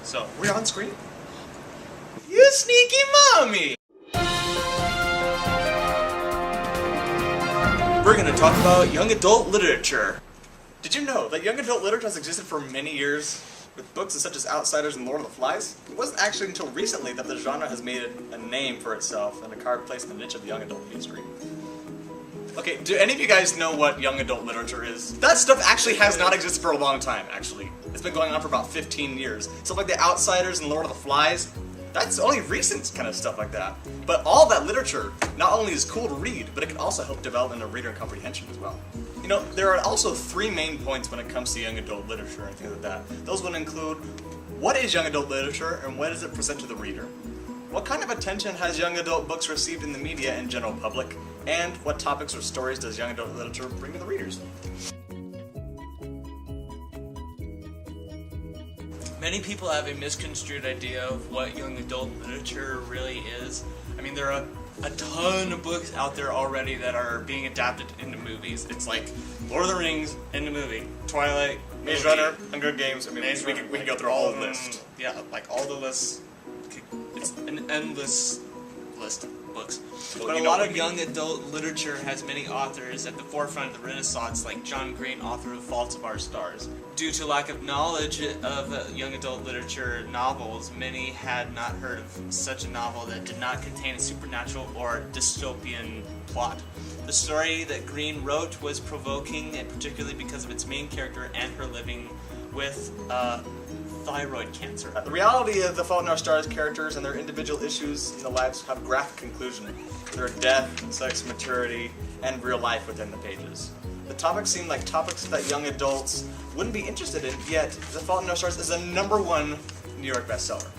So, We're on screen? You sneaky mommy! We're gonna talk about young adult literature. Did you know that young adult literature has existed for many years? With books such as Outsiders and Lord of the Flies? It wasn't actually until recently that the genre has made a name for itself and a carved place in the niche of young adult history. Okay, do any of you guys know what young adult literature is? That stuff actually has not existed for a long time, actually. It's been going on for about 15 years. Stuff like the Outsiders and Lord of the Flies, that's only recent kind of stuff like that. But all that literature not only is cool to read, but it can also help development of reader comprehension as well. You know, there are also three main points when it comes to young adult literature and things like that. Those would include, what is young adult literature and what does it present to the reader? What kind of attention has young adult books received in the media and general public? And what topics or stories does young adult literature bring to the readers? many people have a misconstrued idea of what young adult literature really is. I mean, there are a ton of books out there already that are being adapted into movies. It's like Lord of the Rings into movie, Twilight, Maze Runner, Hunger Games. I mean, Maze we Runner, can go through all the list. Yeah, like all the lists. It's an endless list of books. Well, But you a know lot what of I mean? young adult literature has many authors at the forefront of the Renaissance, like John Green, author of Faults of Our Stars. Due to lack of knowledge of young adult literature novels, many had not heard of such a novel that did not contain a supernatural or dystopian plot. The story that Green wrote was provoking, and particularly because of its main character and her living with thyroid cancer. The reality of the Fault in Our Stars characters and their individual issues in the lives have graphic conclusion. There are death, sex, maturity, and real life within the pages. The topics seem like topics that young adults wouldn't be interested in, yet The Fault in Our Stars is a #1 New York bestseller.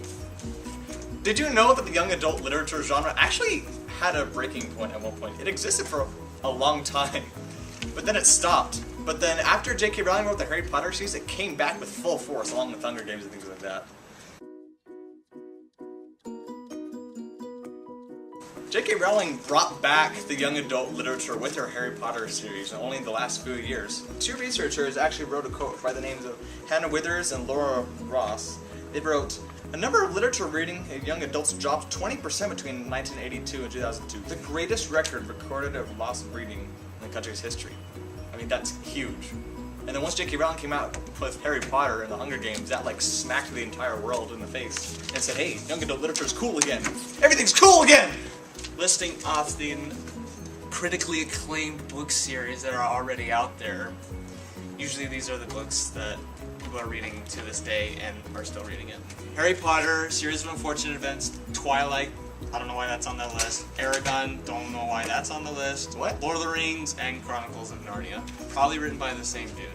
Did you know that the young adult literature genre actually had a breaking point at one point? It existed for a long time, but then it stopped. But then after J.K. Rowling wrote the Harry Potter series, it came back with full force, along with Hunger Games and things like that. J.K. Rowling brought back the young adult literature with her Harry Potter series only in the last few years. Two researchers actually wrote a quote by the names of Hannah Withers and Laura Ross. They wrote, "A number of literature reading of young adults dropped 20% between 1982 and 2002, the greatest record recorded of loss of reading in the country's history." I mean, that's huge. And then once J.K. Rowling came out with Harry Potter and the Hunger Games, that like smacked the entire world in the face and said, hey, young adult literature is cool again. Everything's cool again! Listing off the critically acclaimed book series that are already out there. Usually these are the books that people are reading to this day and are still reading it. Harry Potter, Series of Unfortunate Events, Twilight, I don't know why that's on that list. Eragon, don't know why that's on the list. What? Lord of the Rings, and Chronicles of Narnia. Probably written by the same dude.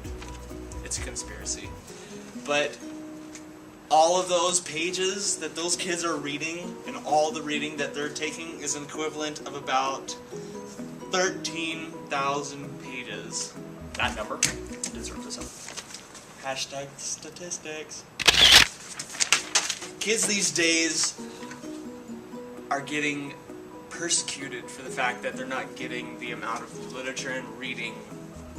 It's a conspiracy. But all of those pages that those kids are reading, and all the reading that they're taking, is an equivalent of about 13,000 pages. That number deserves this up. Hashtag statistics. Kids these days are getting persecuted for the fact that they're not getting the amount of literature and reading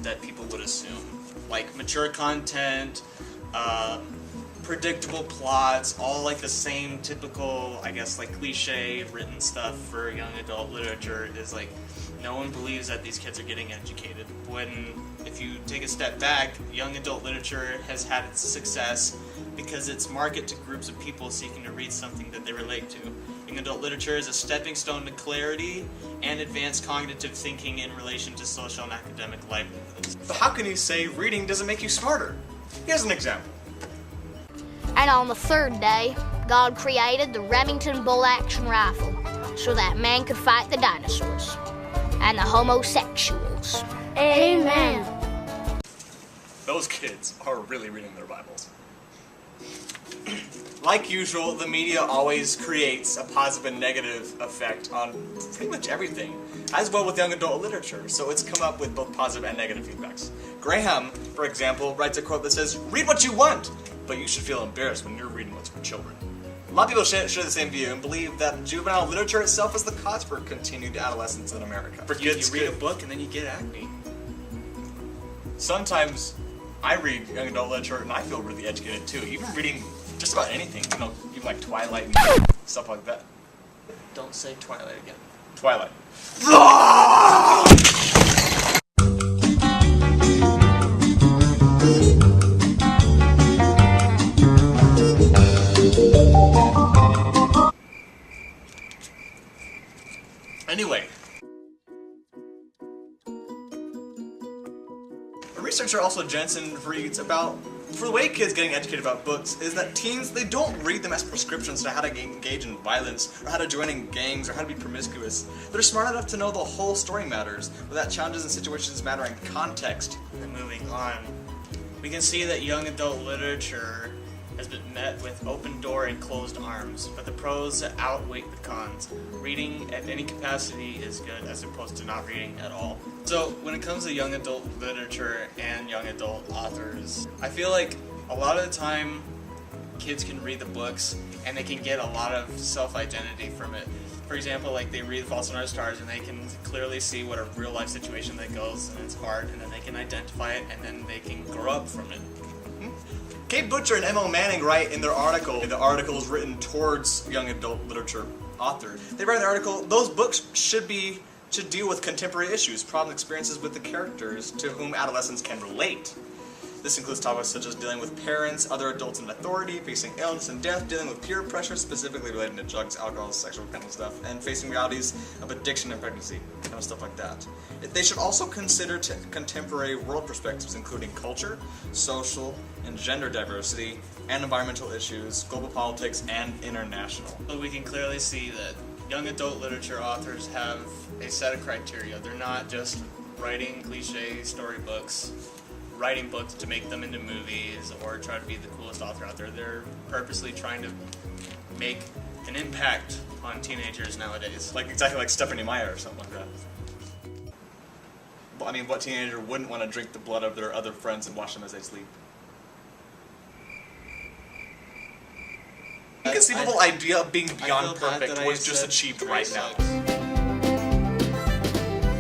that people would assume. Like mature content, predictable plots, all like the same typical, I guess, like cliche written stuff for young adult literature is like, no one believes that these kids are getting educated. When, if you take a step back, young adult literature has had its success because it's marketed to groups of people seeking to read something that they relate to. Young adult literature is a stepping stone to clarity and advanced cognitive thinking in relation to social and academic livelihoods. But how can you say reading doesn't make you smarter? Here's an example. And on the third day, God created the Remington bolt action rifle so that man could fight the dinosaurs and the homosexuals. Amen. Those kids are really reading their Bibles. Like usual, the media always creates a positive and negative effect on pretty much everything, as well with young adult literature, so it's come up with both positive and negative feedbacks. Graham, for example, writes a quote that says, "Read what you want, but you should feel embarrassed when you're reading what's for children." A lot of people share the same view and believe that juvenile literature itself is the cause for continued adolescence in America. You read a book and then you get acne. Sometimes I read young adult literature and I feel really educated too. Even reading Just about anything, you know, even like Twilight and stuff like that. Don't say Twilight again. Twilight. Anyway, a researcher also Jensen reads about, for the way kids getting educated about books, is that teens, they don't read them as prescriptions to how to engage in violence, or how to join in gangs, or how to be promiscuous. They're smart enough to know the whole story matters, without challenges and situations matter in context. And moving on, we can see that young adult literature has been met with open door and closed arms, but the pros outweigh the cons. Reading at any capacity is good as opposed to not reading at all. So when it comes to young adult literature and young adult authors, I feel like a lot of the time kids can read the books and they can get a lot of self-identity from it. For example, like they read Fault in Our Stars and they can clearly see what a real life situation that goes and it's hard, and then they can identify it and then they can grow up from it. Kate Butcher and M.O. Manning write in their article, the article is written towards young adult literature authors. They write in the article, those books should deal with contemporary issues, problem experiences with the characters to whom adolescents can relate. This includes topics such as dealing with parents, other adults in authority, facing illness and death, dealing with peer pressure, specifically related to drugs, alcohol, sexual kind of stuff, and facing realities of addiction and pregnancy, kind of stuff like that. They should also consider contemporary world perspectives, including culture, social, and gender diversity, and environmental issues, global politics, and international. So we can clearly see that young adult literature authors have a set of criteria. They're not just writing cliche storybooks, writing books to make them into movies or try to be the coolest author out there. They're purposely trying to make an impact on teenagers nowadays. Like exactly like Stephanie Meyer or something like that. Well, I mean, what teenager wouldn't want to drink the blood of their other friends and watch them as they sleep? The inconceivable idea of being beyond perfect was just achieved right now.